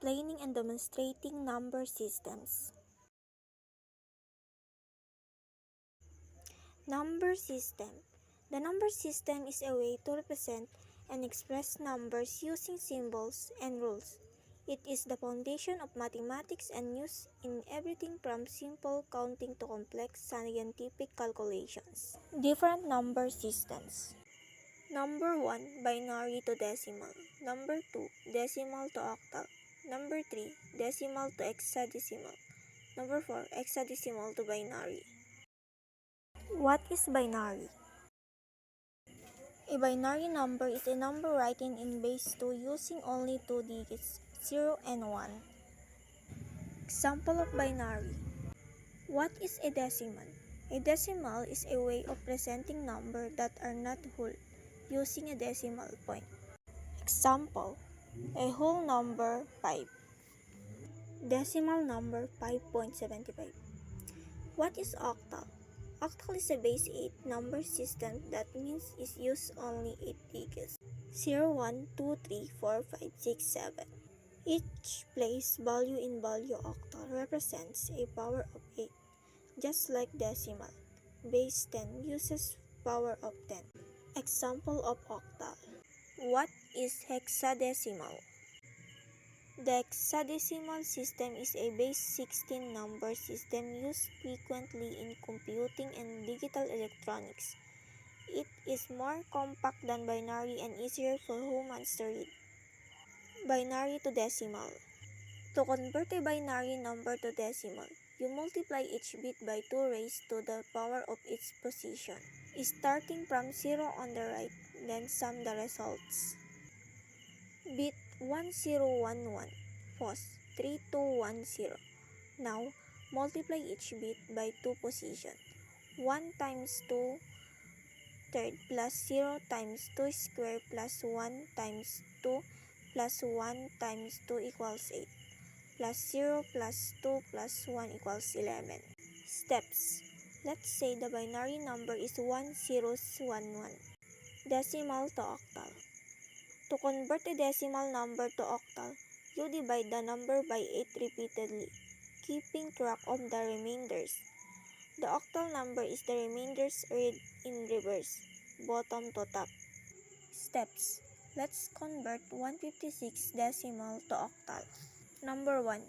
explaining and demonstrating number systems. Number system. The number system is a way to represent and express numbers using symbols and rules. It is the foundation of mathematics and used in everything from simple counting to complex scientific calculations. Different number systems. Number 1, binary to decimal. Number 2, decimal to octal. Number 3, decimal to hexadecimal. Number 4, hexadecimal to binary. What is binary? A binary number is a number written in base 2 using only two digits, 0 and 1. Example of binary. What is a decimal? A decimal is a way of presenting numbers that are not whole, using a decimal point. Example, a whole number 5. Decimal number 5.75. What is octal? Octal is a base 8 number system that means it uses only 8 digits, 0, 1, 2, 3, 4, 5, 6, 7. Each place value in value octal represents a power of 8, just like decimal. Base 10 uses power of 10. Example of octal. What is hexadecimal? The hexadecimal system is a base 16 number system used frequently in computing and digital electronics. It is more compact than binary and easier for humans to read. Binary to decimal. To convert a binary number to decimal, you multiply each bit by 2 raised to the power of its position, starting from 0 on the right, then sum the results. Bit 1011, pos 3210. Now, multiply each bit by 2 position. 1 times 2 third plus 0 times 2 square plus 1 times 2 plus 1 times 2 equals 8. Plus 0 plus 2 plus 1 equals 11. Steps. Let's say the binary number is 1011. Decimal to octal. To convert a decimal number to octal, you divide the number by 8 repeatedly, keeping track of the remainders. The octal number is the remainders read in reverse, bottom to top. Steps. Let's convert 156 decimal to octal. Number 1.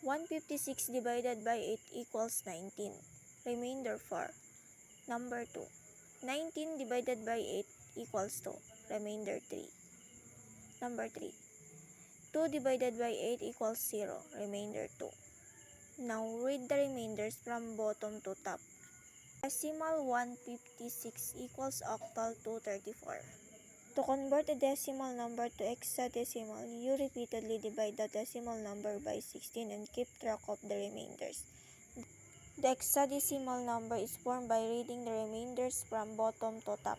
156 divided by 8 equals 19. Remainder 4. Number 2. 19 divided by 8 equals 2. Remainder 3. Number 3. 2 divided by 8 equals 0. Remainder 2. Now read the remainders from bottom to top. Decimal 156 equals octal 234. To convert a decimal number to hexadecimal, you repeatedly divide the decimal number by 16 and keep track of the remainders. The hexadecimal number is formed by reading the remainders from bottom to top.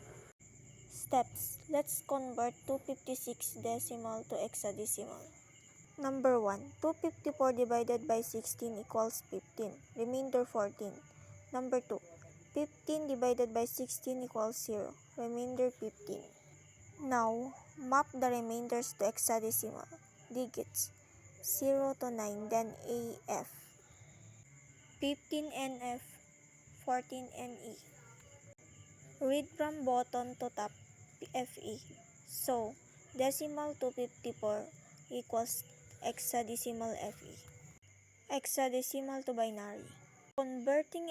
Steps. Let's convert 256 decimal to hexadecimal. Number 1. 254 divided by 16 equals 15. Remainder 14. Number 2. 15 divided by 16 equals 0. Remainder 15. Now, map the remainders to hexadecimal digits 0 to 9, then AF, 15 NF, 14 NE. Read from bottom to top FE. So, decimal 254 equals hexadecimal FE. Hexadecimal to binary. Converting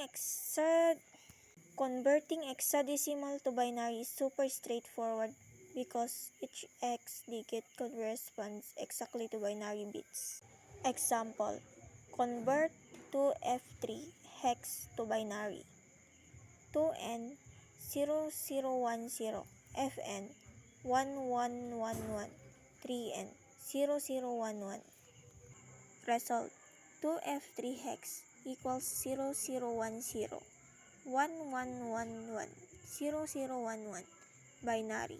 hexadecimal to binary is super straightforward because each hex digit corresponds exactly to binary bits. Example, convert 2F3 hex to binary. 2N 0010 FN 1111 3N 0011. Result, 2F3 hex equals 0010 1111 0011. Binary.